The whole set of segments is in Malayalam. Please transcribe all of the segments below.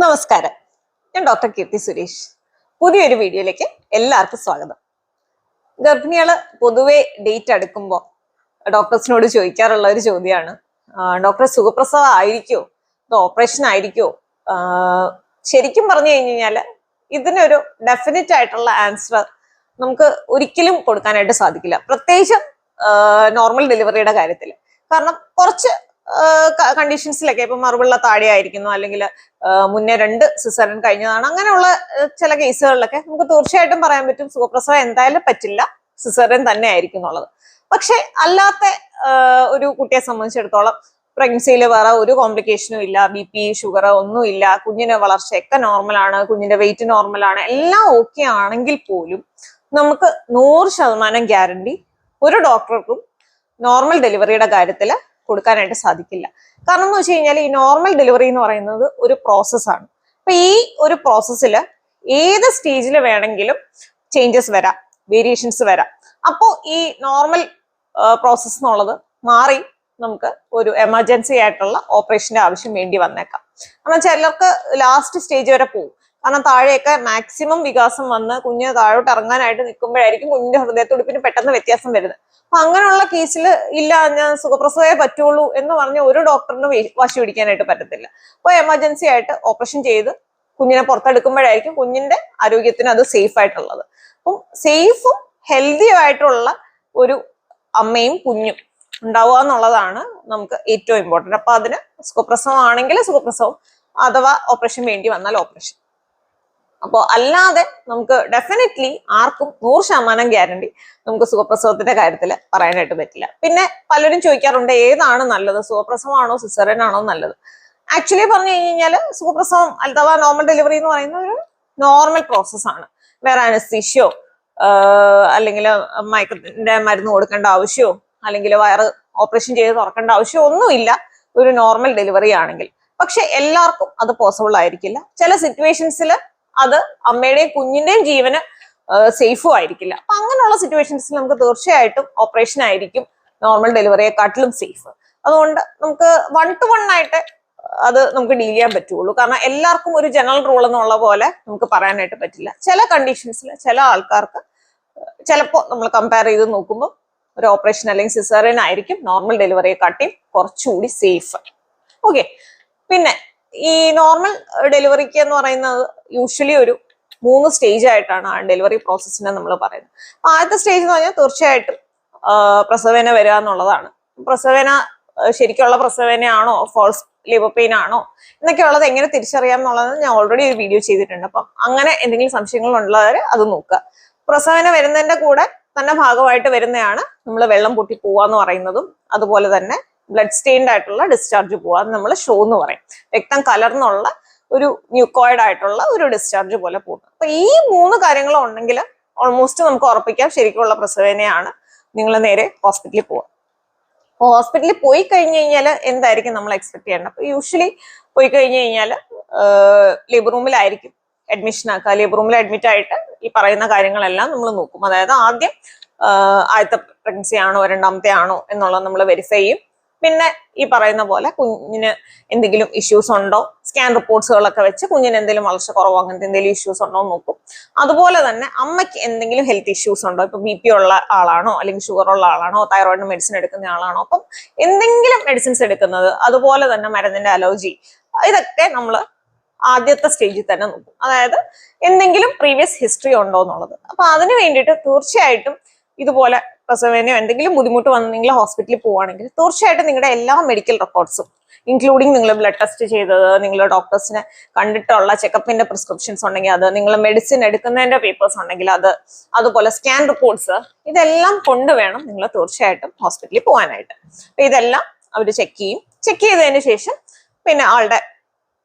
നമസ്കാരം, ഞാൻ ഡോക്ടർ കീർത്തി സുരേഷ്. പുതിയൊരു വീഡിയോയിലേക്ക് എല്ലാവർക്കും സ്വാഗതം. ഗർഭിണികള് പൊതുവെ ഡേറ്റ് അടുക്കുമ്പോൾ ഡോക്ടേഴ്സിനോട് ചോദിക്കാറുള്ള ഒരു ചോദ്യമാണ്, ഡോക്ടർ സുഖപ്രസവം ആയിരിക്കോ, ഇത് ഓപ്പറേഷൻ ആയിരിക്കോ? ശരിക്കും പറഞ്ഞു കഴിഞ്ഞാല് ഇതിനൊരു ഡെഫിനറ്റ് ആയിട്ടുള്ള ആൻസർ നമുക്ക് ഒരിക്കലും കൊടുക്കാനായിട്ട് സാധിക്കില്ല, പ്രത്യേകിച്ച് നോർമൽ ഡെലിവറിയുടെ കാര്യത്തിൽ. കാരണം കുറച്ച് കണ്ടീഷൻസിലൊക്കെ ഇപ്പൊ മറുപിള്ള താഴെ ആയിരിക്കുന്നു, അല്ലെങ്കിൽ മുന്നേ 2 സിസേറിയൻ കഴിഞ്ഞതാണ്, അങ്ങനെയുള്ള ചില കേസുകളിലൊക്കെ നമുക്ക് തീർച്ചയായിട്ടും പറയാൻ പറ്റും സുഖപ്രസവം എന്തായാലും പറ്റില്ല, സിസേറിയൻ തന്നെ ആയിരിക്കും എന്നുള്ളത്. പക്ഷെ അല്ലാത്ത ഒരു കുട്ടിയെ സംബന്ധിച്ചിടത്തോളം പ്രഗ്നൻസിയിൽ വേറെ ഒരു കോംപ്ലിക്കേഷനും ഇല്ല, BP ഷുഗർ ഒന്നും ഇല്ല, കുഞ്ഞിന്റെ വളർച്ചയൊക്കെ നോർമലാണ്, കുഞ്ഞിന്റെ വെയിറ്റ് നോർമലാണ്, എല്ലാം ഓക്കെ ആണെങ്കിൽ പോലും നമുക്ക് 100% ഗ്യാരണ്ടി ഒരു ഡോക്ടർക്കും നോർമൽ ഡെലിവറിയുടെ കാര്യത്തിൽ കൊടുക്കാനായിട്ട് സാധിക്കില്ല. കാരണം എന്ന് വെച്ച് കഴിഞ്ഞാൽ ഈ നോർമൽ ഡെലിവറി എന്ന് പറയുന്നത് ഒരു പ്രോസസ്സാണ്. അപ്പൊ ഈ ഒരു പ്രോസസ്സിൽ ഏത് സ്റ്റേജിൽ വേണമെങ്കിലും ചേഞ്ചസ് വരാം, വേരിയേഷൻസ് വരാം. അപ്പോൾ ഈ നോർമൽ പ്രോസസ്സ് എന്നുള്ളത് മാറി നമുക്ക് ഒരു എമർജൻസി ആയിട്ടുള്ള ഓപ്പറേഷന്റെ ആവശ്യം വേണ്ടി വന്നേക്കാം. കാരണം ചിലർക്ക് ലാസ്റ്റ് സ്റ്റേജ് വരെ പോകും. കാരണം താഴെയൊക്കെ മാക്സിമം വികാസം വന്ന് കുഞ്ഞ് താഴോട്ട് ഇറങ്ങാനായിട്ട് നിൽക്കുമ്പോഴായിരിക്കും കുഞ്ഞിന്റെ ഹൃദയത്തുടിപ്പിന് പെട്ടെന്ന് വ്യത്യാസം വരുന്നത്. അപ്പൊ അങ്ങനെയുള്ള കേസിൽ ഇല്ല, ഞാൻ സുഖപ്രസവമേ പറ്റുള്ളൂ എന്ന് പറഞ്ഞ ഒരു ഡോക്ടറിന് വാശി പിടിക്കാനായിട്ട് പറ്റത്തില്ല. അപ്പൊ എമർജൻസി ആയിട്ട് ഓപ്പറേഷൻ ചെയ്ത് കുഞ്ഞിനെ പുറത്തെടുക്കുമ്പോഴായിരിക്കും കുഞ്ഞിന്റെ ആരോഗ്യത്തിന് അത് സേഫ് ആയിട്ടുള്ളത്. അപ്പം സേഫും ഹെൽത്തിയും ആയിട്ടുള്ള ഒരു അമ്മയും കുഞ്ഞും ഉണ്ടാവുക എന്നുള്ളതാണ് നമുക്ക് ഏറ്റവും ഇമ്പോർട്ടന്റ്. അപ്പൊ അതിന് സുഖപ്രസവം ആണെങ്കിൽ സുഖപ്രസവം, അഥവാ ഓപ്പറേഷൻ വേണ്ടി വന്നാൽ ഓപ്പറേഷൻ. അപ്പോൾ അല്ലാതെ നമുക്ക് ഡെഫിനറ്റ്ലി ആർക്കും 100% ഗ്യാരണ്ടി നമുക്ക് സുഖപ്രസവത്തിന്റെ കാര്യത്തിൽ പറയാനായിട്ട് പറ്റില്ല. പിന്നെ പലരും ചോദിക്കാറുണ്ട്, ഏതാണ് നല്ലത്, സുഖപ്രസവമാണോ സിസേറിയൻ ആണോ നല്ലത്? ആക്ച്വലി പറഞ്ഞു കഴിഞ്ഞാൽ സുഖപ്രസവം അഥവാ നോർമൽ ഡെലിവറി എന്ന് പറയുന്ന ഒരു നോർമൽ പ്രോസസ്സാണ്. വേറെ അനസ്തീഷ്യോ അല്ലെങ്കിൽ മയക്കത്തിന്റെ മരുന്ന് കൊടുക്കേണ്ട ആവശ്യമോ അല്ലെങ്കിൽ വയറ് ഓപ്പറേഷൻ ചെയ്ത് തുറക്കേണ്ട ആവശ്യമോ ഒന്നുമില്ല ഒരു നോർമൽ ഡെലിവറി ആണെങ്കിൽ. പക്ഷെ എല്ലാവർക്കും അത് പോസിബിൾ ആയിരിക്കില്ല. ചില സിറ്റുവേഷൻസിൽ അത് അമ്മയുടെയും കുഞ്ഞിന്റെയും ജീവന് സേഫും ആയിരിക്കില്ല. അപ്പൊ അങ്ങനെയുള്ള സിറ്റുവേഷൻസിൽ നമുക്ക് തീർച്ചയായിട്ടും ഓപ്പറേഷൻ ആയിരിക്കും നോർമൽ ഡെലിവറിയെക്കാട്ടിലും സേഫ്. അതുകൊണ്ട് നമുക്ക് 1 to 1 ആയിട്ട് അത് നമുക്ക് ഡീൽ ചെയ്യാൻ പറ്റുള്ളൂ. കാരണം എല്ലാവർക്കും ഒരു ജനറൽ റൂൾ എന്നുള്ള പോലെ നമുക്ക് പറയാനായിട്ട് പറ്റില്ല. ചില കണ്ടീഷൻസിൽ ചില ആൾക്കാർക്ക് ചിലപ്പോൾ നമ്മൾ കമ്പയർ ചെയ്ത് നോക്കുമ്പോൾ ഒരു ഓപ്പറേഷൻ അല്ലെങ്കിൽ സിസേറിയൻ ആയിരിക്കും നോർമൽ ഡെലിവറിയെക്കാട്ടിയും കുറച്ചുകൂടി സേഫ്. ഓക്കെ, പിന്നെ ഈ നോർമൽ ഡെലിവറിക്ക് എന്ന് പറയുന്നത് യൂഷ്വലി ഒരു 3 സ്റ്റേജ് ആയിട്ടാണ് ആ ഡെലിവറി പ്രോസസ്സിനെ നമ്മൾ പറയുന്നത്. ആദ്യത്തെ സ്റ്റേജ് എന്ന് പറഞ്ഞാൽ തീർച്ചയായിട്ടും പ്രസവേന വരിക എന്നുള്ളതാണ്. പ്രസവേന ശരിക്കുള്ള പ്രസവേനയാണോ, ഫോൾസ് ലേബർ പെയിൻ ആണോ എന്നൊക്കെ ഉള്ളത് എങ്ങനെ തിരിച്ചറിയാം എന്നുള്ളത് ഞാൻ ഓൾറെഡി ഒരു വീഡിയോ ചെയ്തിട്ടുണ്ട്. അപ്പം അങ്ങനെ എന്തെങ്കിലും സംശയങ്ങൾ ഉള്ളവർ അത് നോക്കുക. പ്രസവേന വരുന്നതിന്റെ കൂടെ തന്നെ ഭാഗമായിട്ട് വരുന്നതാണ് നമ്മൾ വെള്ളം പൊട്ടി പോവാന്ന് പറയുന്നതും, അതുപോലെ തന്നെ ബ്ലഡ് സ്റ്റെയിൻഡ് ആയിട്ടുള്ള ഡിസ്ചാർജ് പോവാ നമ്മൾ ഷോ എന്ന് പറയും. രക്തം കലർന്നുള്ള ഒരു ന്യൂക്കോയിഡ് ആയിട്ടുള്ള ഒരു ഡിസ്ചാർജ് പോലെ പോകുന്നത്. അപ്പൊ ഈ 3 കാര്യങ്ങളും ഉണ്ടെങ്കിൽ ഓൾമോസ്റ്റ് നമുക്ക് ഉറപ്പിക്കാം ശരിക്കുള്ള പ്രസവേനയാണ്. നിങ്ങൾ നേരെ ഹോസ്പിറ്റലിൽ പോവാം. ഹോസ്പിറ്റലിൽ പോയി കഴിഞ്ഞു കഴിഞ്ഞാൽ എന്തായിരിക്കും നമ്മൾ എക്സ്പെക്ട് ചെയ്യേണ്ടത്? അപ്പൊ യൂഷ്വലി പോയി കഴിഞ്ഞു കഴിഞ്ഞാൽ ലേബർ റൂമിലായിരിക്കും അഡ്മിഷൻ ആക്കുക. ലേബർ റൂമിൽ അഡ്മിറ്റ് ആയിട്ട് ഈ പറയുന്ന കാര്യങ്ങളെല്ലാം നമ്മൾ നോക്കും. അതായത് ആദ്യം ആദ്യത്തെ പ്രഗ്നൻസി ആണോ 2ാമത്തെ ആണോ എന്നുള്ളത് നമ്മൾ വെരിഫൈ ചെയ്യും. പിന്നെ ഈ പറയുന്ന പോലെ കുഞ്ഞിന് എന്തെങ്കിലും ഇഷ്യൂസ് ഉണ്ടോ, സ്കാൻ റിപ്പോർട്ട്സുകളൊക്കെ വെച്ച് കുഞ്ഞിന് എന്തെങ്കിലും വളർച്ച കുറവോ അങ്ങനത്തെ എന്തെങ്കിലും ഇഷ്യൂസ് ഉണ്ടോ എന്ന് നോക്കും. അതുപോലെ തന്നെ അമ്മയ്ക്ക് എന്തെങ്കിലും ഹെൽത്ത് ഇഷ്യൂസ് ഉണ്ടോ, ഇപ്പൊ BP ഉള്ള ആളാണോ അല്ലെങ്കിൽ ഷുഗർ ഉള്ള ആളാണോ, തൈറോയിഡിന് മെഡിസിൻ എടുക്കുന്ന ആളാണോ, അപ്പം എന്തെങ്കിലും മെഡിസിൻസ് എടുക്കുന്നത്, അതുപോലെ തന്നെ മരുന്നിന്റെ അലർജി, ഇതൊക്കെ നമ്മൾ ആദ്യത്തെ സ്റ്റേജിൽ തന്നെ നോക്കും. അതായത് എന്തെങ്കിലും പ്രീവിയസ് ഹിസ്റ്ററി ഉണ്ടോ എന്നുള്ളത്. അപ്പൊ അതിന് വേണ്ടിയിട്ട് തീർച്ചയായിട്ടും ഇതുപോലെ പ്രസവേനയോ എന്തെങ്കിലും ബുദ്ധിമുട്ട് വന്ന് നിങ്ങൾ ഹോസ്പിറ്റലിൽ പോവുകയാണെങ്കിൽ തീർച്ചയായിട്ടും നിങ്ങളുടെ എല്ലാ മെഡിക്കൽ റെക്കോർഡ്സും ഇൻക്ലൂഡിങ് നിങ്ങൾ ബ്ലഡ് ടെസ്റ്റ് ചെയ്തത്, നിങ്ങൾ ഡോക്ടേഴ്സിനെ കണ്ടിട്ടുള്ള ചെക്കപ്പിന്റെ പ്രിസ്ക്രിപ്ഷൻസ് ഉണ്ടെങ്കിൽ അത്, നിങ്ങൾ മെഡിസിൻ എടുക്കുന്നതിന്റെ പേപ്പേഴ്സ് ഉണ്ടെങ്കിൽ അത്, അതുപോലെ സ്കാൻ റിപ്പോർട്ട്സ്, ഇതെല്ലാം കൊണ്ടുവേണം നിങ്ങൾ തീർച്ചയായിട്ടും ഹോസ്പിറ്റലിൽ പോകാനായിട്ട്. അപ്പൊ ഇതെല്ലാം അവർ ചെക്ക് ചെയ്യും. ചെക്ക് ചെയ്തതിന് ശേഷം പിന്നെ ആളുടെ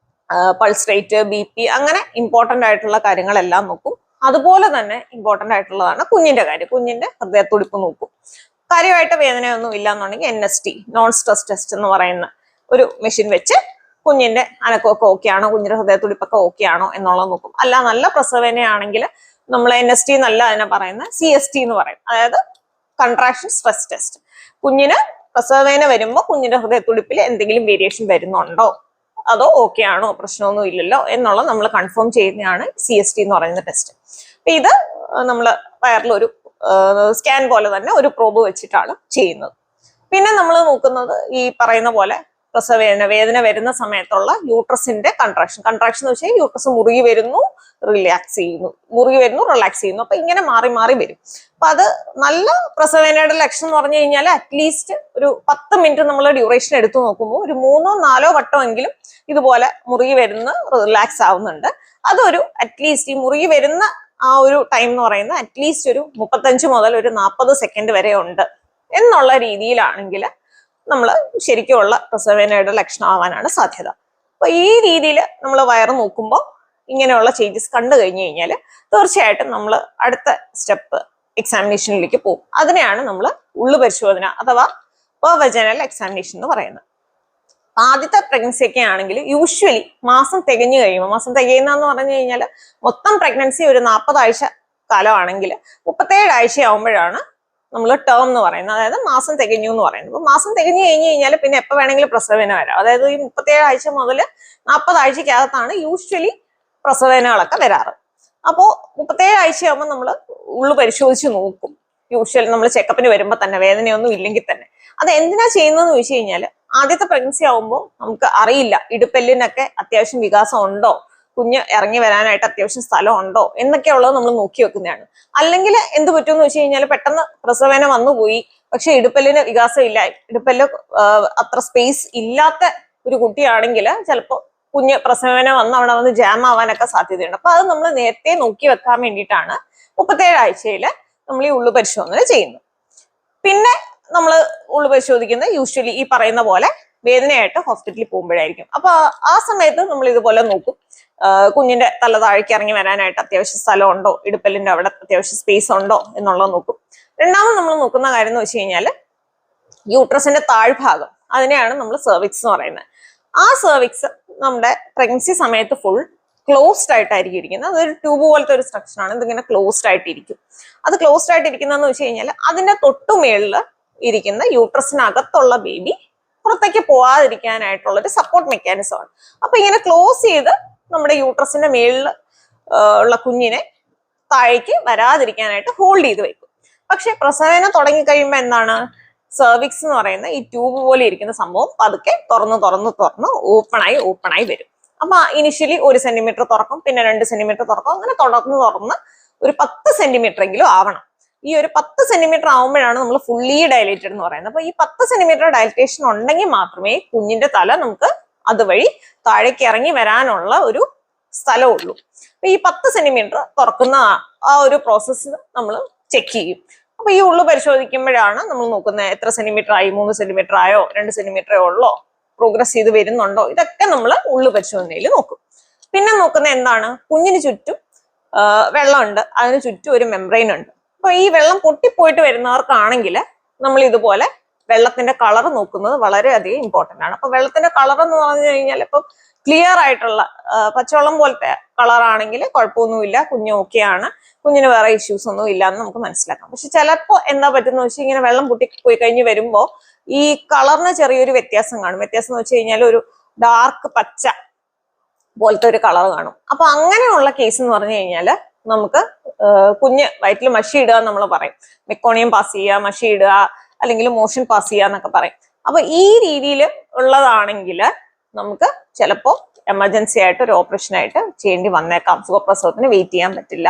പൾസ് റേറ്റ്, BP, അങ്ങനെ ഇമ്പോർട്ടന്റ് ആയിട്ടുള്ള കാര്യങ്ങളെല്ലാം നോക്കും. അതുപോലെ തന്നെ ഇമ്പോർട്ടന്റ് ആയിട്ടുള്ളതാണ് കുഞ്ഞിന്റെ കാര്യം. കുഞ്ഞിന്റെ ഹൃദയത്തുടിപ്പ് നോക്കും. കാര്യമായിട്ട് വേദനയൊന്നും ഇല്ല എന്നുണ്ടെങ്കിൽ NST, നോൺ സ്ട്രെസ് ടെസ്റ്റ് എന്ന് പറയുന്ന ഒരു മെഷീൻ വെച്ച് കുഞ്ഞിന്റെ അനക്കമൊക്കെ ഓക്കെ ആണോ, കുഞ്ഞിന്റെ ഹൃദയത്തുടിപ്പൊക്കെ ഓക്കെ ആണോ എന്നുള്ളത് നോക്കും. അല്ല നല്ല പ്രസവേനയാണെങ്കിൽ നമ്മൾ NST എന്നല്ല അതിനെ പറയുന്നത്, CST എന്ന് പറയും. അതായത് കൺട്രാക്ഷൻ സ്ട്രെസ് ടെസ്റ്റ്. കുഞ്ഞിന് പ്രസവേന വരുമ്പോൾ കുഞ്ഞിന്റെ ഹൃദയത്തുടിപ്പിൽ എന്തെങ്കിലും വേരിയേഷൻ വരുന്നുണ്ടോ, അതോ ഓക്കെ ആണോ, പ്രശ്നമൊന്നും ഇല്ലല്ലോ എന്നുള്ള നമ്മൾ കൺഫേം ചെയ്യുന്നതാണ് CST എന്ന് പറയുന്ന ടെസ്റ്റ്. അപ്പൊ ഇത് നമ്മൾ വയറിലൊരു സ്കാൻ പോലെ തന്നെ ഒരു പ്രോബ് വെച്ചിട്ടാണ് ചെയ്യുന്നത്. പിന്നെ നമ്മൾ നോക്കുന്നത് ഈ പറയുന്ന പോലെ വേദന വരുന്ന സമയത്തുള്ള യൂട്രസിന്റെ കൺട്രാക്ഷൻ എന്ന് വെച്ചാൽ യൂട്രസ് മുറുകി വരുന്നു, റിലാക്സ് ചെയ്യുന്നു, മുറുകി വരുന്നു, റിലാക്സ് ചെയ്യുന്നു. അപ്പൊ ഇങ്ങനെ മാറി മാറി വരും. അപ്പൊ അത് നല്ല പ്രസവവേദനയുടെ ലക്ഷണം എന്ന് പറഞ്ഞു കഴിഞ്ഞാൽ അറ്റ്ലീസ്റ്റ് ഒരു 10 മിനിറ്റ് നമ്മൾ ഡ്യൂറേഷൻ എടുത്തു നോക്കുമ്പോൾ ഒരു 3-4 വട്ടമെങ്കിലും ഇതുപോലെ മുറുകി വരുന്ന റിലാക്സ് ആവുന്നുണ്ട്. അതൊരു അറ്റ്ലീസ്റ്റ് ഈ മുറുകി വരുന്ന ആ ഒരു ടൈം എന്ന് പറയുന്നത് അറ്റ്ലീസ്റ്റ് ഒരു 35 മുതൽ ഒരു 40 സെക്കൻഡ് വരെ ഉണ്ട് എന്നുള്ള രീതിയിലാണെങ്കിൽ നമ്മൾ ശരിക്കുമുള്ള പ്രസവവേദനയുടെ ലക്ഷണം ആവാനാണ് സാധ്യത. അപ്പൊ ഈ രീതിയിൽ നമ്മൾ വയറ് നോക്കുമ്പോൾ ഇങ്ങനെയുള്ള ചേഞ്ചസ് കണ്ടു കഴിഞ്ഞു കഴിഞ്ഞാൽ തീർച്ചയായിട്ടും നമ്മൾ അടുത്ത സ്റ്റെപ്പ് എക്സാമിനേഷനിലേക്ക് പോകും. അതിനെയാണ് നമ്മൾ ഉള്ളു പരിശോധന അഥവാ വജനൽ എക്സാമിനേഷൻ എന്ന് പറയുന്നത്. ആദ്യത്തെ പ്രഗ്നൻസി ഒക്കെ ആണെങ്കിൽ യൂഷ്വലി മാസം തികഞ്ഞു കഴിയുമ്പോൾ, മാസം തികയുന്നതെന്ന് പറഞ്ഞു കഴിഞ്ഞാൽ മൊത്തം പ്രഗ്നൻസി ഒരു 40 ആഴ്ച കാലമാണെങ്കിൽ 37 ആഴ്ച ആവുമ്പോഴാണ് നമ്മൾ ടേം എന്ന് പറയുന്നത്, അതായത് മാസം തികഞ്ഞു എന്ന് പറയുന്നത്. അപ്പൊ മാസം തികഞ്ഞു കഴിഞ്ഞു കഴിഞ്ഞാൽ പിന്നെ എപ്പോൾ വേണമെങ്കിലും പ്രസവവേദന വരാം. അതായത് ഈ 37 ആഴ്ച മുതൽ 40 ആഴ്ചക്കകത്താണ് യൂഷ്വലി പ്രസവവേദനകളൊക്കെ വരാറ്. അപ്പോൾ 37 ആഴ്ചയാകുമ്പോൾ നമ്മൾ ഉള്ളു പരിശോധിച്ച് നോക്കും. യൂഷ്വലി നമ്മൾ ചെക്കപ്പിന് വരുമ്പോൾ തന്നെ വേദനയൊന്നും ഇല്ലെങ്കിൽ തന്നെ. അത് എന്തിനാ ചെയ്യുന്നതെന്ന് ചോദിച്ചു കഴിഞ്ഞാൽ ആദ്യത്തെ പ്രഗ്നൻസി ആവുമ്പോൾ നമുക്ക് അറിയില്ല ഇടുപ്പെല്ലിനൊക്കെ അത്യാവശ്യം വികാസം ഉണ്ടോ, കുഞ്ഞ് ഇറങ്ങി വരാനായിട്ട് അത്യാവശ്യം സ്ഥലം ഉണ്ടോ എന്നൊക്കെയുള്ളത് നമ്മൾ നോക്കി വെക്കുന്നതാണ്. അല്ലെങ്കിൽ എന്ത് പറ്റുമെന്ന് വെച്ച് കഴിഞ്ഞാൽ പെട്ടെന്ന് പ്രസവവേദന വന്നുപോയി, പക്ഷെ ഇടുപ്പെല്ലിന് വികാസം ഇല്ല, ഇടുപ്പെല്ല് അത്ര സ്പേസ് ഇല്ലാത്ത ഒരു കുട്ടിയാണെങ്കിൽ ചിലപ്പോൾ കുഞ്ഞ് പ്രസവവേദന വന്ന് അവിടെ വന്ന് ജാം ആവാനൊക്കെ സാധ്യതയുണ്ട്. അപ്പൊ അത് നമ്മൾ നേരത്തെ നോക്കി വെക്കാൻ വേണ്ടിയിട്ടാണ് 37 ആഴ്ചയിൽ നമ്മൾ ഈ ഉള്ളു പരിശോധന ചെയ്യുന്നത്. പിന്നെ നമ്മൾ ഉള്ളു പരിശോധിക്കുന്നത് യൂഷ്വലി ഈ പറയുന്ന പോലെ വേദനയായിട്ട് ഹോസ്പിറ്റലിൽ പോകുമ്പോഴായിരിക്കും. അപ്പൊ ആ സമയത്ത് നമ്മൾ ഇതുപോലെ നോക്കും, കുഞ്ഞിന്റെ തല താഴേക്ക് ഇറങ്ങി വരാനായിട്ട് അത്യാവശ്യം സ്ഥലം ഉണ്ടോ, ഇടുപ്പല്ലിന്റെ അവിടെ അത്യാവശ്യം സ്പേസ് ഉണ്ടോ എന്നുള്ളത് നോക്കും. രണ്ടാമത് നമ്മൾ നോക്കുന്ന കാര്യം എന്ന് വെച്ച് കഴിഞ്ഞാൽ യൂട്രസിന്റെ താഴ്ഭാഗം, അതിനെയാണ് നമ്മൾ സെർവിക്സ് എന്ന് പറയുന്നത്. ആ സെർവിക്സ് നമ്മുടെ പ്രഗ്നൻസി സമയത്ത് ഫുൾ ക്ലോസ്ഡ് ആയിട്ടായിരിക്കും ഇരിക്കുന്നത്. അതൊരു ട്യൂബ് പോലത്തെ ഒരു സ്ട്രക്ചർ ആണ്. ഇതിങ്ങനെ ക്ലോസ്ഡ് ആയിട്ടിരിക്കും. അത് ക്ലോസ്ഡ് ആയിട്ടിരിക്കുന്നതെന്ന് വെച്ച് കഴിഞ്ഞാൽ അതിന്റെ തൊട്ടുമേളിൽ ഇരിക്കുന്ന യൂട്രസിനകത്തുള്ള ബേബി പുറത്തേക്ക് പോവാതിരിക്കാനായിട്ടുള്ള ഒരു സപ്പോർട്ട് മെക്കാനിസം ആണ്. അപ്പൊ ഇങ്ങനെ ക്ലോസ് ചെയ്ത് നമ്മുടെ യൂട്രസിന്റെ മേളിൽ ഉള്ള കുഞ്ഞിനെ താഴേക്ക് വരാതിരിക്കാനായിട്ട് ഹോൾഡ് ചെയ്ത് വെക്കും. പക്ഷെ പ്രസവവേദന തുടങ്ങിക്കഴിയുമ്പോൾ എന്താണ്, സെർവിക്സ് എന്ന് പറയുന്ന ഈ ട്യൂബ് പോലെ ഇരിക്കുന്ന സംഭവം പതുക്കെ തുറന്ന് ഓപ്പണായി വരും. അപ്പൊ ഇനിഷ്യലി 1 സെന്റിമീറ്റർ തുറക്കും, പിന്നെ 2 സെന്റിമീറ്റർ തുറക്കും, അങ്ങനെ തുറന്ന് ഒരു 10 സെന്റിമീറ്റർ എങ്കിലും ആവണം. ഈ ഒരു 10 സെന്റിമീറ്റർ ആവുമ്പോഴാണ് നമ്മൾ ഫുള്ളി ഡയലേറ്റഡ് എന്ന് പറയുന്നത്. അപ്പൊ ഈ 10 സെന്റിമീറ്റർ ഡയലറ്റേഷൻ ഉണ്ടെങ്കിൽ മാത്രമേ കുഞ്ഞിന്റെ തല നമുക്ക് അതുവഴി താഴേക്ക് ഇറങ്ങി വരാനുള്ള ഒരു സ്ഥലമുള്ളൂ. അപ്പൊ ഈ 10 സെന്റിമീറ്റർ തുറക്കുന്ന ആ ഒരു പ്രോസസ്സ് നമ്മൾ ചെക്ക് ചെയ്യും. അപ്പൊ ഈ ഉള്ളു പരിശോധിക്കുമ്പോഴാണ് നമ്മൾ നോക്കുന്നത് എത്ര സെന്റിമീറ്റർ ആയി, 3 സെന്റിമീറ്റർ ആയോ, 2 സെന്റിമീറ്ററേ ഉള്ളോ, പ്രോഗ്രസ് ചെയ്ത് വരുന്നുണ്ടോ, ഇതൊക്കെ നമ്മൾ ഉള്ളു പരിശോധനയിൽ നോക്കും. പിന്നെ നോക്കുന്ന എന്താണ്, കുഞ്ഞിന് ചുറ്റും വെള്ളമുണ്ട്, അതിന് ചുറ്റും ഒരു മെംബ്രെയിൻ ഉണ്ട്. അപ്പൊ ഈ വെള്ളം പൊട്ടിപ്പോയിട്ട് വരുന്നവർക്കാണെങ്കിൽ നമ്മൾ ഇതുപോലെ വെള്ളത്തിന്റെ കളർ നോക്കുന്നത് വളരെയധികം ഇമ്പോർട്ടന്റ് ആണ്. അപ്പൊ വെള്ളത്തിന്റെ കളർ എന്ന് പറഞ്ഞു കഴിഞ്ഞാൽ ഇപ്പം ക്ലിയർ ആയിട്ടുള്ള പച്ചവെള്ളം പോലത്തെ കളറാണെങ്കിൽ കുഴപ്പമൊന്നുമില്ല, കുഞ്ഞ് ഓക്കെയാണ്, കുഞ്ഞിന് വേറെ ഇഷ്യൂസ് ഒന്നും ഇല്ല എന്ന് നമുക്ക് മനസ്സിലാക്കാം. പക്ഷെ ചിലപ്പോൾ എന്താ പറ്റുന്ന വെച്ചാൽ ഇങ്ങനെ വെള്ളം പൊട്ടിപ്പോയി കഴിഞ്ഞ് വരുമ്പോൾ ഈ കളറിന് ചെറിയൊരു വ്യത്യാസം കാണും. വ്യത്യാസം എന്ന് വെച്ച് കഴിഞ്ഞാൽ ഒരു ഡാർക്ക് പച്ച പോലത്തെ ഒരു കളർ കാണും. അപ്പൊ അങ്ങനെയുള്ള കേസ് എന്ന് പറഞ്ഞു കഴിഞ്ഞാൽ നമുക്ക് കുഞ്ഞ് വയറ്റിൽ മഷി ഇടുക നമ്മൾ പറയും, മെക്കോണിയം പാസ് ചെയ്യുക, മഷി ഇടുക, അല്ലെങ്കിൽ മോഷൻ പാസ് ചെയ്യുക എന്നൊക്കെ പറയും. അപ്പൊ ഈ രീതിയിൽ ഉള്ളതാണെങ്കിൽ നമുക്ക് ചിലപ്പോൾ എമർജൻസി ആയിട്ട് ഒരു ഓപ്പറേഷൻ ആയിട്ട് ചെയ്യേണ്ടി വന്നേക്കാം. സുഖപ്രസവത്തിന് വെയിറ്റ് ചെയ്യാൻ പറ്റില്ല.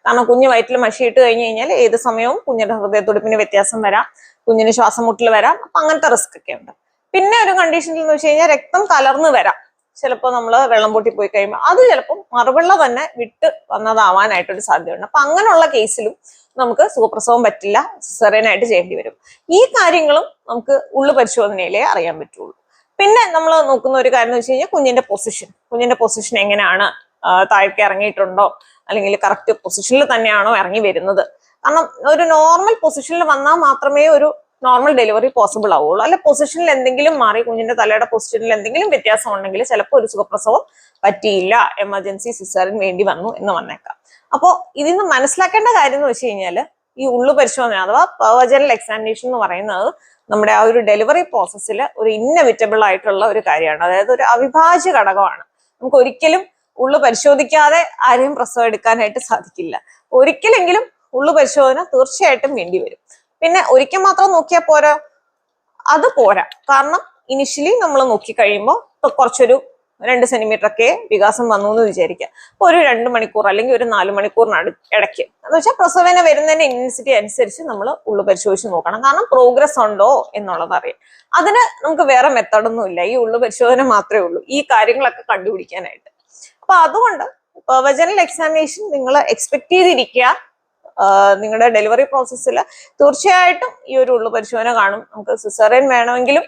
കാരണം കുഞ്ഞ് വയറ്റിൽ മഷി ഇട്ട് കഴിഞ്ഞ് കഴിഞ്ഞാൽ ഏത് സമയവും കുഞ്ഞിന്റെ ഹൃദയത്തുടിപ്പിന് വ്യത്യാസം വരാം, കുഞ്ഞിന് ശ്വാസം മുട്ടൽ വരാം. അപ്പൊ അങ്ങനത്തെ റിസ്ക് ഒക്കെ ഉണ്ട്. പിന്നെ ഒരു കണ്ടീഷനിൽ എന്ന് വെച്ച് കഴിഞ്ഞാൽ രക്തം കലർന്ന് വരാം. ചിലപ്പോൾ നമ്മൾ വെള്ളം പൊട്ടി പോയി കഴിയുമ്പോൾ അത് ചിലപ്പോൾ മറുവെള്ള തന്നെ വിട്ട് വന്നതാവാനായിട്ടൊരു സാധ്യതയുണ്ട്. അപ്പൊ അങ്ങനെയുള്ള കേസിലും നമുക്ക് സുഖപ്രസവം പറ്റില്ല, സിസേറിയനായിട്ട് ചെയ്യേണ്ടി വരും. ഈ കാര്യങ്ങളും നമുക്ക് ഉള്ളു പരിശോധനയിലേ അറിയാൻ പറ്റുള്ളൂ. പിന്നെ നമ്മൾ നോക്കുന്ന ഒരു കാര്യം എന്ന് വെച്ച് കഴിഞ്ഞാൽ കുഞ്ഞിന്റെ പൊസിഷൻ എങ്ങനെയാണ്, താഴേക്ക് ഇറങ്ങിയിട്ടുണ്ടോ, അല്ലെങ്കിൽ കറക്റ്റ് പൊസിഷനിൽ തന്നെയാണോ ഇറങ്ങി വരുന്നത്. കാരണം ഒരു നോർമൽ പൊസിഷനിൽ വന്നാൽ മാത്രമേ ഒരു നോർമൽ ഡെലിവറി പോസിബിൾ ആവുള്ളൂ. അല്ലെ പൊസിഷനിൽ എന്തെങ്കിലും മാറി, കുഞ്ഞിന്റെ തലയുടെ പൊസിഷനിൽ എന്തെങ്കിലും വ്യത്യാസം ഉണ്ടെങ്കിൽ ചിലപ്പോൾ ഒരു സുഖപ്രസവം പറ്റിയില്ല, എമർജൻസി സിസേറിയൻ വേണ്ടി വന്നു എന്ന് വന്നേക്കാം. അപ്പോൾ ഇതിൽ നിന്ന് മനസ്സിലാക്കേണ്ട കാര്യം എന്ന് വെച്ച് കഴിഞ്ഞാൽ ഈ ഉള്ളു പരിശോധന അഥവാ വജനൽ എക്സാമിനേഷൻ എന്ന് പറയുന്നത് നമ്മുടെ ആ ഒരു ഡെലിവറി പ്രോസസ്സിൽ ഒരു ഇന്നവിറ്റബിൾ ആയിട്ടുള്ള ഒരു കാര്യമാണ്. അതായത് ഒരു അവിഭാജ്യ ഘടകമാണ്. നമുക്ക് ഒരിക്കലും ഉള്ളു പരിശോധിക്കാതെ ആരെയും പ്രസവം എടുക്കാനായിട്ട് സാധിക്കില്ല. ഒരിക്കലെങ്കിലും ഉള്ളു പരിശോധന തീർച്ചയായിട്ടും വേണ്ടി വരും. പിന്നെ ഒരിക്കൽ മാത്രം നോക്കിയാൽ പോരാ, അത് പോരാ. കാരണം ഇനിഷ്യലി നമ്മൾ നോക്കിക്കഴിയുമ്പോൾ ഇപ്പൊ കുറച്ചൊരു 2 സെന്റിമീറ്റർ ഒക്കെ വികാസം വന്നു എന്ന് വിചാരിക്കുക. അപ്പൊ ഒരു 2 മണിക്കൂർ അല്ലെങ്കിൽ ഒരു 4 മണിക്കൂറിന് ഇടയ്ക്ക് എന്ന് വെച്ചാൽ പ്രസവേന വരുന്നതിന്റെ ഇന്റൻസിറ്റി അനുസരിച്ച് നമ്മൾ ഉള്ളു പരിശോധിച്ച് നോക്കണം. കാരണം പ്രോഗ്രസ് ഉണ്ടോ എന്നുള്ളത് അറിയാം. അതിന് നമുക്ക് വേറെ മെത്തേഡൊന്നും ഇല്ല, ഈ ഉള്ളു പരിശോധന മാത്രമേ ഉള്ളൂ ഈ കാര്യങ്ങളൊക്കെ കണ്ടുപിടിക്കാനായിട്ട്. അപ്പൊ അതുകൊണ്ട് വജനൽ എക്സാമിനേഷൻ നിങ്ങൾ എക്സ്പെക്ട് ചെയ്തിരിക്കുക. നിങ്ങളുടെ ഡെലിവറി പ്രോസസ്സിൽ തീർച്ചയായിട്ടും ഈ ഒരു ഉള്ളു പരിശോധന കാണും. നമുക്ക് സിസേറിയൻ വേണമെങ്കിലും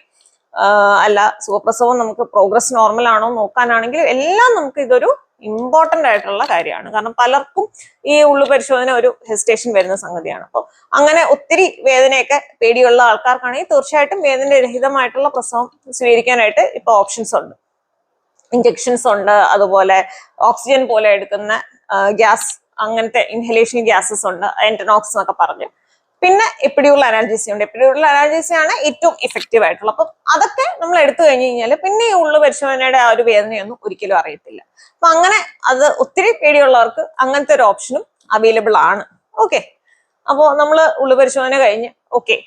അല്ല സുഖപ്രസവം നമുക്ക് പ്രോഗ്രസ് നോർമൽ ആണോ നോക്കാനാണെങ്കിലും എല്ലാം നമുക്ക് ഇതൊരു ഇമ്പോർട്ടന്റ് ആയിട്ടുള്ള കാര്യമാണ്. കാരണം പലർക്കും ഈ ഉള്ളു പരിശോധന ഒരു ഹെസിറ്റേഷൻ വരുന്ന സംഗതിയാണ്. അപ്പോൾ അങ്ങനെ ഒത്തിരി വേദനയൊക്കെ പേടിയുള്ള ആൾക്കാർക്കാണെങ്കിൽ തീർച്ചയായിട്ടും വേദന രഹിതമായിട്ടുള്ള പ്രസവം സ്വീകരിക്കാനായിട്ട് ഇപ്പൊ ഓപ്ഷൻസ് ഉണ്ട്. ഇഞ്ചെക്ഷൻസ് ഉണ്ട്, അതുപോലെ ഓക്സിജൻ പോലെ എടുക്കുന്ന ഗ്യാസ്, അങ്ങനത്തെ ഇൻഹലേഷൻ ഗ്യാസസ് ഉണ്ട്, എൻറ്റനോക്സ് എന്നൊക്കെ പറഞ്ഞു. പിന്നെ എപ്പിഡ്യൂറൽ അനാൽജേസിയ ഉണ്ട്. എപ്പിഡ്യൂറൽ അനാൽജേസിയ ആണ് ഏറ്റവും ഇഫക്റ്റീവ് ആയിട്ടുള്ള. അപ്പം അതൊക്കെ നമ്മൾ എടുത്തു കഴിഞ്ഞ് കഴിഞ്ഞാൽ പിന്നെ ഈ ഉള്ളു പരിശോധനയുടെ ആ ഒരു വേദനയൊന്നും ഒരിക്കലും അറിയത്തില്ല. അപ്പൊ അങ്ങനെ അത് ഒത്തിരി പേടിയുള്ളവർക്ക് അങ്ങനത്തെ ഒരു ഓപ്ഷനും അവൈലബിൾ ആണ്. ഓക്കെ, അപ്പോൾ നമ്മൾ ഉള്ളു പരിശോധന കഴിഞ്ഞ് ഓക്കെ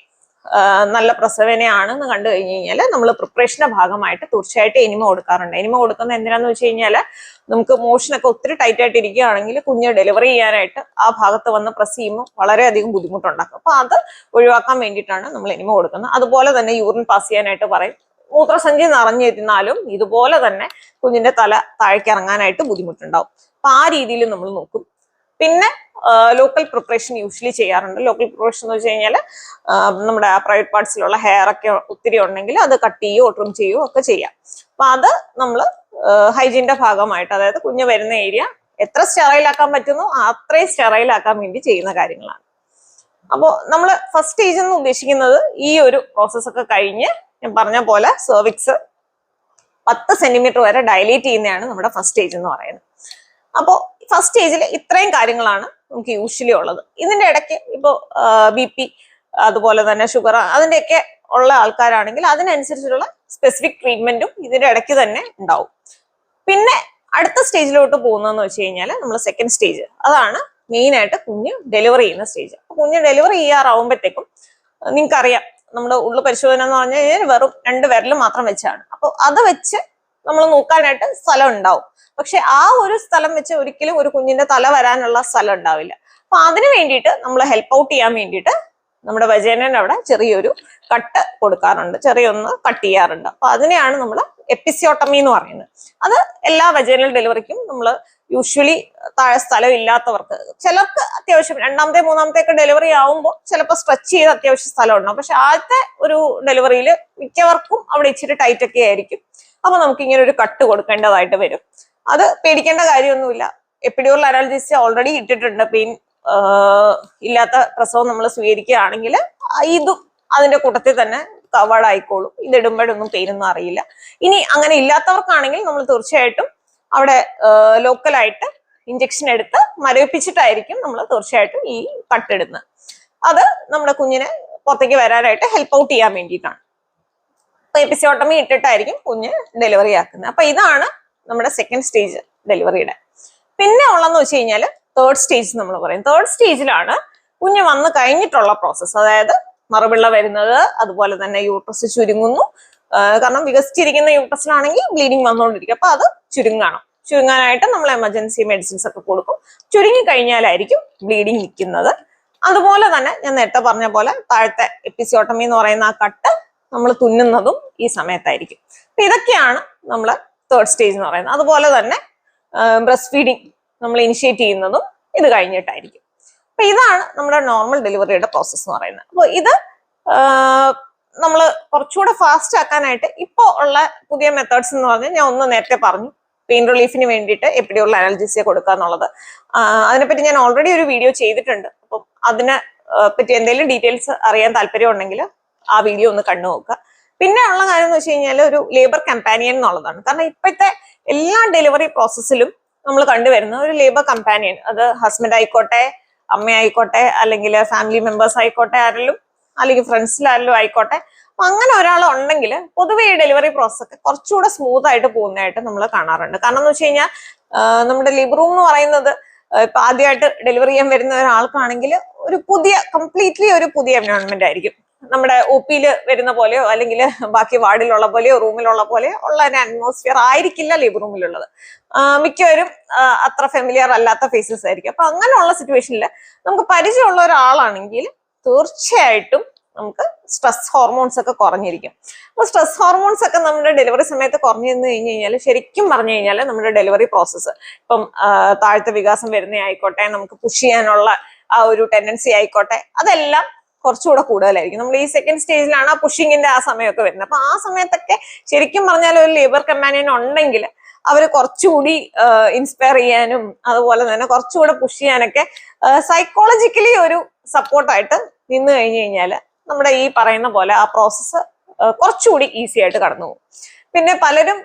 നല്ല പ്രസവനെയാണെന്ന് കണ്ടു കഴിഞ്ഞ് കഴിഞ്ഞാൽ നമ്മൾ പ്രിപ്പറേഷന്റെ ഭാഗമായിട്ട് തീർച്ചയായിട്ടും എനിമ കൊടുക്കാറുണ്ട്. എനിമ കൊടുക്കുന്നത് എന്തിനാന്ന് വെച്ച് കഴിഞ്ഞാൽ നമുക്ക് മോഷനൊക്കെ ഒത്തിരി ടൈറ്റ് ആയിട്ട് ഇരിക്കുകയാണെങ്കിൽ കുഞ്ഞ് ഡെലിവറി ചെയ്യാനായിട്ട് ആ ഭാഗത്ത് വന്ന് പ്രസ് ചെയ്യുമ്പോൾ വളരെയധികം ബുദ്ധിമുട്ടുണ്ടാക്കും. അപ്പൊ അത് ഒഴിവാക്കാൻ വേണ്ടിയിട്ടാണ് നമ്മൾ എനിമ കൊടുക്കുന്നത്. അതുപോലെ തന്നെ യൂറിൻ പാസ് ചെയ്യാനായിട്ട് പറയും. മൂത്രസഞ്ചി നിറഞ്ഞിരുന്നാലും ഇതുപോലെ തന്നെ കുഞ്ഞിന്റെ തല താഴേക്ക് ഇറങ്ങാനായിട്ട് ബുദ്ധിമുട്ടുണ്ടാവും. അപ്പൊ ആ രീതിയിൽ നമ്മൾ നോക്കും. പിന്നെ ലോക്കൽ പ്രിപ്പറേഷൻ യൂഷ്വലി ചെയ്യാറുണ്ട്. ലോക്കൽ പ്രിപ്പറേഷൻ എന്ന് വെച്ച് കഴിഞ്ഞാൽ നമ്മുടെ പ്രൈവറ്റ് പാർട്സിലുള്ള ഹെയർ ഒക്കെ ഒത്തിരി ഉണ്ടെങ്കിൽ അത് കട്ട് ചെയ്യുകയോ ട്രിം ചെയ്യുകയോ ഒക്കെ ചെയ്യാം. അപ്പൊ അത് നമ്മൾ ഹൈജീന്റെ ഭാഗമായിട്ട്, അതായത് കുഞ്ഞ് വരുന്ന ഏരിയ എത്ര സ്റ്റെറൈലാക്കാൻ പറ്റുന്നു അത്രയും സ്റ്റെറൈലാക്കാൻ വേണ്ടി ചെയ്യുന്ന കാര്യങ്ങളാണ്. അപ്പോൾ നമ്മൾ ഫസ്റ്റ് സ്റ്റേജ് എന്ന് ഉദ്ദേശിക്കുന്നത് ഈ ഒരു പ്രോസസ് ഒക്കെ കഴിഞ്ഞ് ഞാൻ പറഞ്ഞ പോലെ സെർവിക്സ് 10 സെന്റിമീറ്റർ വരെ ഡയലേറ്റ് ചെയ്യുന്നതാണ് നമ്മുടെ ഫസ്റ്റ് സ്റ്റേജ് എന്ന് പറയുന്നത്. അപ്പോൾ ഫസ്റ്റ് സ്റ്റേജിൽ ഇത്രയും കാര്യങ്ങളാണ് നമുക്ക് യൂഷ്വലി ഉള്ളത്. ഇതിന്റെ ഇടയ്ക്ക് ഇപ്പോൾ BP അതുപോലെ തന്നെ ഷുഗർ അതിൻ്റെയൊക്കെ ഉള്ള ആൾക്കാരാണെങ്കിൽ അതിനനുസരിച്ചുള്ള സ്പെസിഫിക് ട്രീറ്റ്മെന്റും ഇതിന്റെ ഇടയ്ക്ക് തന്നെ ഉണ്ടാവും. പിന്നെ അടുത്ത സ്റ്റേജിലോട്ട് പോകുന്നതെന്ന് വെച്ച് കഴിഞ്ഞാൽ നമ്മൾ സെക്കൻഡ് സ്റ്റേജ്, അതാണ് മെയിൻ ആയിട്ട് കുഞ്ഞ് ഡെലിവറി ചെയ്യുന്ന സ്റ്റേജ്. കുഞ്ഞ് ഡെലിവറി ചെയ്യാറാവുമ്പോഴത്തേക്കും നിങ്ങൾക്കറിയാം നമ്മുടെ ഉള്ളു പരിശോധന എന്ന് പറഞ്ഞു കഴിഞ്ഞാൽ വെറും 2 വിരൽ മാത്രം വെച്ചാണ്. അപ്പോൾ അത് വെച്ച് നമ്മൾ നോക്കാനായിട്ട് സ്ഥലം ഉണ്ടാവും. പക്ഷെ ആ ഒരു സ്ഥലം വെച്ച് ഒരിക്കലും ഒരു കുഞ്ഞിന്റെ തല വരാനുള്ള സ്ഥലം ഉണ്ടാവില്ല. അപ്പൊ അതിന് വേണ്ടിയിട്ട് നമ്മൾ ഹെൽപ്പ് ഔട്ട് ചെയ്യാൻ വേണ്ടിയിട്ട് നമ്മുടെ വജേനയുടെ അവിടെ ചെറിയൊരു കട്ട് കൊടുക്കാറുണ്ട്, ചെറിയൊന്ന് കട്ട് ചെയ്യാറുണ്ട്. അപ്പൊ അതിനെയാണ് നമ്മൾ എപ്പിസിയോട്ടമി എന്ന് പറയുന്നത്. അത് എല്ലാ വജേനൽ ഡെലിവറിക്കും നമ്മൾ യൂഷ്വലി താഴെ സ്ഥലം ഇല്ലാത്തവർക്ക്, ചിലർക്ക് അത്യാവശ്യം 2ാമത്തെ 3ാമത്തെ ഒക്കെ ഡെലിവറി ആവുമ്പോൾ ചിലപ്പോൾ സ്ട്രെച്ച് ചെയ്ത് അത്യാവശ്യം സ്ഥലം ഉണ്ടാവും. പക്ഷെ ആദ്യത്തെ ഒരു ഡെലിവറിയിൽ മിക്കവർക്കും അവിടെ ഇച്ചിരി ടൈറ്റ് ഒക്കെ ആയിരിക്കും. അപ്പൊ നമുക്ക് ഇങ്ങനെ ഒരു കട്ട് കൊടുക്കേണ്ടതായിട്ട് വരും. അത് പേടിക്കേണ്ട കാര്യമൊന്നുമില്ല. എപ്പിഡ്യൂറൽ അനാൽജേസിയ ഓൾറെഡി ഇട്ടിട്ടുണ്ട്. പെയിൻ ഇല്ലാത്ത പ്രസവം നമ്മൾ സ്വീകരിക്കുകയാണെങ്കിൽ ഇതും അതിന്റെ കൂട്ടത്തിൽ തന്നെ കവേർഡ് ആയിക്കോളും. ഇതിടുമ്പോഴൊന്നും പെയിനൊന്നും അറിയില്ല. ഇനി അങ്ങനെ ഇല്ലാത്തവർക്കാണെങ്കിൽ നമ്മൾ തീർച്ചയായിട്ടും അവിടെ ലോക്കലായിട്ട് ഇഞ്ചക്ഷൻ എടുത്ത് മരവിപ്പിച്ചിട്ടായിരിക്കും നമ്മൾ തീർച്ചയായിട്ടും ഈ കട്ടിടുന്നത്. അത് നമ്മുടെ കുഞ്ഞിനെ പുറത്തേക്ക് വരാനായിട്ട് ഹെൽപ്പ് ഔട്ട് ചെയ്യാൻ വേണ്ടിയിട്ടാണ്. അപ്പൊ എപ്പിസിയോട്ടമി ഇട്ടിട്ടായിരിക്കും കുഞ്ഞ് ഡെലിവറി ആക്കുന്നത്. അപ്പൊ ഇതാണ് നമ്മുടെ സെക്കൻഡ് സ്റ്റേജ് ഡെലിവറിയുടെ. പിന്നെ ഉള്ളതെന്ന് വെച്ച് കഴിഞ്ഞാൽ തേർഡ് സ്റ്റേജ് നമ്മൾ പറയും. തേർഡ് സ്റ്റേജിലാണ് കുഞ്ഞ് വന്ന് കഴിഞ്ഞിട്ടുള്ള പ്രോസസ്സ്. അതായത് മറുപിള്ള വരുന്നത്, അതുപോലെ തന്നെ യൂട്രസ് ചുരുങ്ങുന്നു. കാരണം വികസിച്ചിരിക്കുന്ന യൂട്രസിലാണെങ്കിൽ ബ്ലീഡിങ് വന്നുകൊണ്ടിരിക്കും. അപ്പൊ അത് ചുരുങ്ങാനായിട്ട് നമ്മൾ എമർജൻസി മെഡിസിൻസ് ഒക്കെ കൊടുക്കും. ചുരുങ്ങി കഴിഞ്ഞാലായിരിക്കും ബ്ലീഡിങ് നിൽക്കുന്നത്. അതുപോലെ തന്നെ ഞാൻ നേരത്തെ പറഞ്ഞ പോലെ താഴത്തെ എപ്പിസിയോട്ടമി എന്ന് പറയുന്ന ആ കട്ട് നമ്മൾ തുന്നുന്നതും ഈ സമയത്തായിരിക്കും. അപ്പൊ ഇതൊക്കെയാണ് നമ്മൾ തേർഡ് സ്റ്റേജ് എന്ന് പറയുന്നത്. അതുപോലെ തന്നെ ബ്രസ്റ്റ് ഫീഡിങ് നമ്മൾ ഇനിഷ്യേറ്റ് ചെയ്യുന്നതും ഇത് കഴിഞ്ഞിട്ടായിരിക്കും. അപ്പൊ ഇതാണ് നമ്മുടെ നോർമൽ ഡെലിവറിയുടെ പ്രോസസ്സ് എന്ന് പറയുന്നത്. അപ്പോൾ ഇത് നമ്മൾ കുറച്ചുകൂടെ ഫാസ്റ്റ് ആക്കാനായിട്ട് ഇപ്പോൾ ഉള്ള പുതിയ മെത്തേഡ്സ് എന്ന് പറഞ്ഞാൽ ഞാൻ ഒന്ന് നേരത്തെ പറഞ്ഞു, പെയിൻ റിലീഫിന് വേണ്ടിയിട്ട് എപ്പിഡ്യൂറൽ അനാൽജേസിയ കൊടുക്കുക എന്നുള്ളത്. അതിനെപ്പറ്റി ഞാൻ ഓൾറെഡി ഒരു വീഡിയോ ചെയ്തിട്ടുണ്ട്. അപ്പം അതിനെ പറ്റി എന്തെങ്കിലും ഡീറ്റെയിൽസ് അറിയാൻ താല്പര്യം ഉണ്ടെങ്കിൽ ആ വീഡിയോ ഒന്ന് കണ്ടു നോക്കുക. പിന്നെ ഉള്ള കാര്യം എന്ന് വെച്ച് കഴിഞ്ഞാൽ ഒരു ലേബർ കമ്പാനിയൻ എന്നുള്ളതാണ്. കാരണം ഇപ്പോഴത്തെ എല്ലാ ഡെലിവറി പ്രോസസ്സിലും നമ്മൾ കണ്ടുവരുന്ന ഒരു ലേബർ കമ്പാനിയൻ, അത് ഹസ്ബൻഡ് ആയിക്കോട്ടെ, അമ്മയായിക്കോട്ടെ, അല്ലെങ്കിൽ ഫാമിലി മെമ്പേഴ്സ് ആയിക്കോട്ടെ, ആരെങ്കിലും അല്ലെങ്കിൽ ഫ്രണ്ട്സിലായാലും ആയിക്കോട്ടെ. അപ്പൊ അങ്ങനെ ഒരാൾ ഉണ്ടെങ്കിൽ പൊതുവെ ഈ ഡെലിവറി പ്രോസസ് ഒക്കെ കുറച്ചുകൂടെ സ്മൂത്ത് ആയിട്ട് പോകുന്നതായിട്ട് നമ്മൾ കാണാറുണ്ട്. കാരണം എന്ന് വെച്ച് കഴിഞ്ഞാൽ നമ്മുടെ ലേബർ റൂം എന്ന് പറയുന്നത് ഇപ്പൊ ആദ്യമായിട്ട് ഡെലിവറി ചെയ്യാൻ വരുന്ന ഒരാൾക്കാണെങ്കിൽ ഒരു കംപ്ലീറ്റ്ലി ഒരു പുതിയ എൻവയോൺമെന്റ് ആയിരിക്കും. നമ്മുടെ OP-യിൽ വരുന്ന പോലെയോ അല്ലെങ്കിൽ ബാക്കി വാർഡിലുള്ള പോലെയോ റൂമിലുള്ള പോലെയോ ഉള്ള ഒരു അറ്റ്മോസ്ഫിയർ ആയിരിക്കില്ല ലേബർ റൂമിലുള്ളത്. മിക്കവരും അത്ര ഫെമിലിയർ അല്ലാത്ത ഫേസസ് ആയിരിക്കും. അപ്പൊ അങ്ങനെയുള്ള സിറ്റുവേഷനിൽ നമുക്ക് പരിചയമുള്ള ഒരാളാണെങ്കിൽ തീർച്ചയായിട്ടും നമുക്ക് സ്ട്രെസ് ഹോർമോൺസ് ഒക്കെ കുറഞ്ഞിരിക്കും. അപ്പൊ സ്ട്രെസ് ഹോർമോൺസ് ഒക്കെ നമ്മുടെ ഡെലിവറി സമയത്ത് കുറഞ്ഞു കഴിഞ്ഞു കഴിഞ്ഞാൽ ശരിക്കും പറഞ്ഞു കഴിഞ്ഞാൽ നമ്മുടെ ഡെലിവറി പ്രോസസ്സ് ഇപ്പം താഴത്തെ വികാസം വരുന്ന ആയിക്കോട്ടെ, നമുക്ക് പുഷ് ചെയ്യാനുള്ള ആ ഒരു ടെൻഡൻസി ആയിക്കോട്ടെ, അതെല്ലാം കുറച്ചുകൂടെ കൂടുതലായിരിക്കും. നമ്മൾ ഈ സെക്കൻഡ് സ്റ്റേജിലാണ് ആ പുഷിങ്ങിന്റെ ആ സമയമൊക്കെ വരുന്നത്. അപ്പൊ ആ സമയത്തൊക്കെ ശരിക്കും പറഞ്ഞാൽ ഒരു ലേബർ കമ്പാനിയൻ ഉണ്ടെങ്കിൽ അവര് കുറച്ചുകൂടി ഇൻസ്പയർ ചെയ്യാനും അതുപോലെ തന്നെ കുറച്ചുകൂടെ പുഷ് ചെയ്യാനൊക്കെ സൈക്കോളജിക്കലി ഒരു സപ്പോർട്ടായിട്ട് നിന്ന് കഴിഞ്ഞു കഴിഞ്ഞാൽ നമ്മുടെ ഈ പറയുന്ന പോലെ ആ പ്രോസസ്സ് കുറച്ചുകൂടി ഈസി ആയിട്ട് കടന്നു പോകും. പിന്നെ പലരും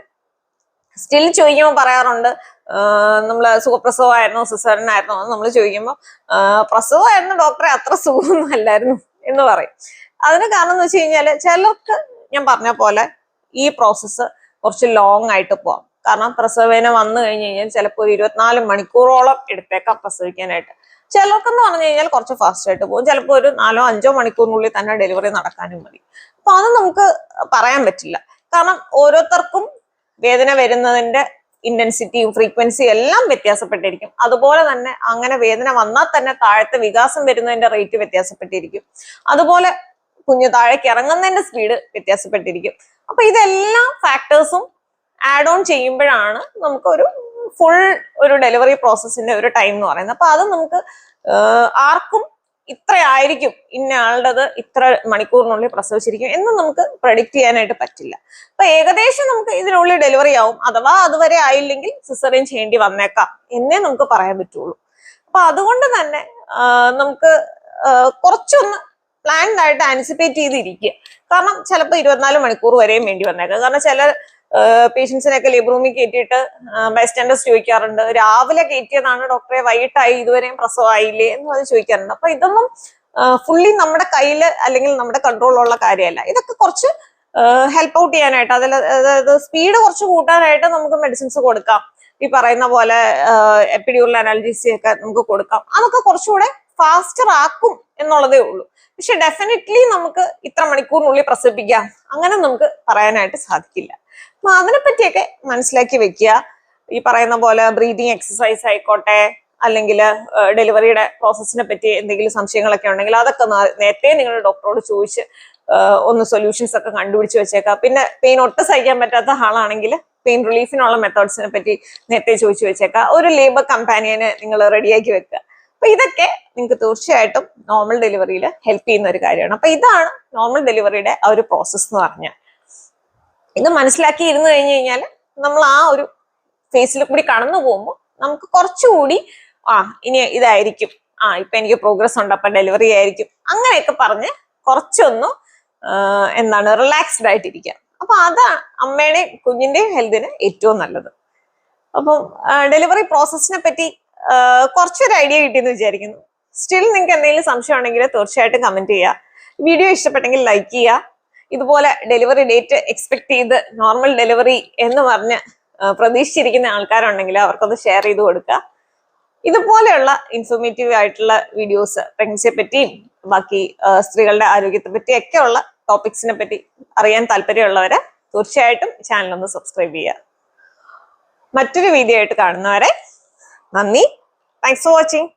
സ്റ്റിൽ ചോദിക്കുമ്പോൾ പറയാറുണ്ട്, നമ്മള് സുഖപ്രസവമായിരുന്നോ സിസേറിയനായിരുന്നോ എന്ന് നമ്മൾ ചോദിക്കുമ്പോൾ പ്രസവമായിരുന്നു ഡോക്ടറെ, അത്ര സുഖമൊന്നും അല്ലായിരുന്നു എന്ന് പറയും. അതിന് കാരണം എന്ന് വെച്ച് കഴിഞ്ഞാൽ ചിലർക്ക് ഞാൻ പറഞ്ഞ പോലെ ഈ പ്രോസസ്സ് കുറച്ച് ലോങ് ആയിട്ട് പോവാം. കാരണം പ്രസവവേദന വന്നു കഴിഞ്ഞു കഴിഞ്ഞാൽ ചിലപ്പോൾ ഒരു 24 മണിക്കൂറോളം എടുത്തേക്കാം പ്രസവിക്കാനായിട്ട്. ചിലർക്കെന്ന് പറഞ്ഞു കഴിഞ്ഞാൽ കുറച്ച് ഫാസ്റ്റ് ആയിട്ട് പോകും. ചിലപ്പോൾ ഒരു 4-5 മണിക്കൂറിനുള്ളിൽ തന്നെ ഡെലിവറി നടക്കാനും മതി. അപ്പൊ അത് നമുക്ക് പറയാൻ പറ്റില്ല. കാരണം ഓരോരുത്തർക്കും വേദന വരുന്നതിന്റെ ഇന്റൻസിറ്റിയും ഫ്രീക്വൻസിയും എല്ലാം വ്യത്യാസപ്പെട്ടിരിക്കും. അതുപോലെ തന്നെ അങ്ങനെ വേദന വന്നാൽ തന്നെ താഴത്തെ വികാസം വരുന്നതിന്റെ റേറ്റ് വ്യത്യാസപ്പെട്ടിരിക്കും. അതുപോലെ കുഞ്ഞു താഴേക്ക് ഇറങ്ങുന്നതിന്റെ സ്പീഡ് വ്യത്യാസപ്പെട്ടിരിക്കും. അപ്പൊ ഇതെല്ലാം ഫാക്ടേഴ്സും ആഡ് ഓൺ ചെയ്യുമ്പോഴാണ് നമുക്ക് ഒരു ഡെലിവറി പ്രോസസ്സിന്റെ ഒരു ടൈം എന്ന് പറയുന്നത്. അപ്പൊ അത് നമുക്ക് ആർക്കും ഇത്ര ആയിരിക്കും, ഇന്ന ആളുടേത് ഇത്ര മണിക്കൂറിനുള്ളിൽ പ്രസവിച്ചിരിക്കും എന്ന് നമുക്ക് പ്രഡിക്റ്റ് ചെയ്യാനായിട്ട് പറ്റില്ല. അപ്പൊ ഏകദേശം നമുക്ക് ഇതിനുള്ളിൽ ഡെലിവറി ആവും, അഥവാ അതുവരെ ആയില്ലെങ്കിൽ സിസേറിയൻ ചെയ്യേണ്ടി വന്നേക്കാം എന്നേ നമുക്ക് പറയാൻ പറ്റുള്ളൂ. അപ്പൊ അതുകൊണ്ട് തന്നെ നമുക്ക് കുറച്ചൊന്ന് പ്ലാൻഡ് ആയിട്ട് ആൻസിപ്പേറ്റ് ചെയ്തിരിക്കുക. കാരണം ചിലപ്പോൾ 24 മണിക്കൂർ വരെയും വേണ്ടി വന്നേക്കാം. കാരണം ചില പേഷ്യൻസിനൊക്കെ ലേബർ റൂമിൽ കയറ്റിയിട്ട് ബൈസ്റ്റാൻഡേഴ്സ് ചോദിക്കാറുണ്ട്, രാവിലെ കയറ്റിയതാണ് ഡോക്ടറെ, വൈകിട്ടായി, ഇതുവരെയും പ്രസവമായില്ലേ എന്ന് അത് ചോദിക്കാറുണ്ട്. അപ്പൊ ഇതൊന്നും ഫുള്ളി നമ്മുടെ കയ്യിൽ അല്ലെങ്കിൽ നമ്മുടെ കൺട്രോളിലുള്ള കാര്യമല്ല. ഇതൊക്കെ കുറച്ച് ഹെൽപ്പ് ഔട്ട് ചെയ്യാനായിട്ട്, അതായത് സ്പീഡ് കുറച്ച് കൂട്ടാനായിട്ട് നമുക്ക് മെഡിസിൻസ് കൊടുക്കാം. ഈ പറയുന്ന പോലെ എപ്പിഡ്യൂറൽ അനാൽജീസിയ ഒക്കെ നമുക്ക് കൊടുക്കാം. അതൊക്കെ കുറച്ചുകൂടെ ഫാസ്റ്റർ ആക്കും എന്നുള്ളതേ ഉള്ളൂ. പക്ഷെ ഡെഫിനറ്റ്ലി നമുക്ക് ഇത്ര മണിക്കൂറിനുള്ളിൽ പ്രസവിപ്പിക്കാം അങ്ങനെ നമുക്ക് പറയാനായിട്ട് സാധിക്കില്ല. അപ്പൊ അതിനെപ്പറ്റിയൊക്കെ മനസ്സിലാക്കി വെക്കുക. ഈ പറയുന്ന പോലെ ബ്രീതിങ് എക്സസൈസ് ആയിക്കോട്ടെ, അല്ലെങ്കിൽ ഡെലിവറിയുടെ പ്രോസസ്സിനെ പറ്റി എന്തെങ്കിലും സംശയങ്ങളൊക്കെ ഉണ്ടെങ്കിൽ അതൊക്കെ നേരത്തെ നിങ്ങളുടെ ഡോക്ടറോട് ചോദിച്ച് ഒന്ന് സൊല്യൂഷൻസ് ഒക്കെ കണ്ടുപിടിച്ച് വെച്ചേക്കാം. പിന്നെ പെയിൻ ഒട്ടും സഹിക്കാൻ പറ്റാത്ത ആളാണെങ്കിൽ പെയിൻ റിലീഫിനുള്ള മെത്തേഡ്സിനെ പറ്റി നേരത്തെ ചോദിച്ചു വെച്ചേക്കാം. ഒരു ലേബർ കമ്പാനിയനെ നിങ്ങൾ റെഡിയാക്കി വെക്കുക. അപ്പൊ ഇതൊക്കെ നിങ്ങൾക്ക് തീർച്ചയായിട്ടും നോർമൽ ഡെലിവറിയിൽ ഹെൽപ്പ് ചെയ്യുന്ന ഒരു കാര്യമാണ്. അപ്പൊ ഇതാണ് നോർമൽ ഡെലിവറിയുടെ ആ ഒരു പ്രോസസ് എന്ന് പറഞ്ഞാൽ. ഇത് മനസ്സിലാക്കി ഇരുന്ന് കഴിഞ്ഞു കഴിഞ്ഞാൽ നമ്മൾ ആ ഒരു ഫേസിൽ കൂടി കടന്നു പോകുമ്പോൾ നമുക്ക് കുറച്ചുകൂടി ഇനി ഇതായിരിക്കും, ഇപ്പൊ എനിക്ക് പ്രോഗ്രസ് ഉണ്ട്, അപ്പൊ ഡെലിവറി ആയിരിക്കും, അങ്ങനെയൊക്കെ പറഞ്ഞ് കുറച്ചൊന്ന് റിലാക്സ്ഡ് ആയിട്ടിരിക്കാം. അപ്പൊ അതാണ് അമ്മയുടെയും കുഞ്ഞിന്റെയും ഹെൽത്തിന് ഏറ്റവും നല്ലത്. അപ്പം ഡെലിവറി പ്രോസസ്സിനെ പറ്റി കുറച്ചൊരു ഐഡിയ കിട്ടിയെന്ന് വിചാരിക്കുന്നു. സ്റ്റിൽ നിങ്ങൾക്ക് എന്തെങ്കിലും സംശയം ഉണ്ടെങ്കിൽ തീർച്ചയായിട്ടും കമന്റ് ചെയ്യുക. വീഡിയോ ഇഷ്ടപ്പെട്ടെങ്കിൽ ലൈക്ക് ചെയ്യുക. ഇതുപോലെ ഡെലിവറി ഡേറ്റ് എക്സ്പെക്ട് ചെയ്ത് നോർമൽ ഡെലിവറി എന്ന് പറഞ്ഞ് പ്രതീക്ഷിച്ചിരിക്കുന്ന ആൾക്കാരുണ്ടെങ്കിൽ അവർക്കൊന്ന് ഷെയർ ചെയ്ത് കൊടുക്കുക. ഇതുപോലെയുള്ള ഇൻഫോർമേറ്റീവ് ആയിട്ടുള്ള വീഡിയോസ് പ്രഗ്നൻസിയെ പറ്റിയും ബാക്കി സ്ത്രീകളുടെ ആരോഗ്യത്തെ പറ്റിയൊക്കെയുള്ള ടോപ്പിക്സിനെ പറ്റി അറിയാൻ താല്പര്യമുള്ളവരെ തീർച്ചയായിട്ടും ചാനൽ ഒന്ന് സബ്സ്ക്രൈബ് ചെയ്യുക. മറ്റൊരു വീഡിയോ ആയിട്ട് കാണുന്നവരെ നന്ദി. Thanks for watching.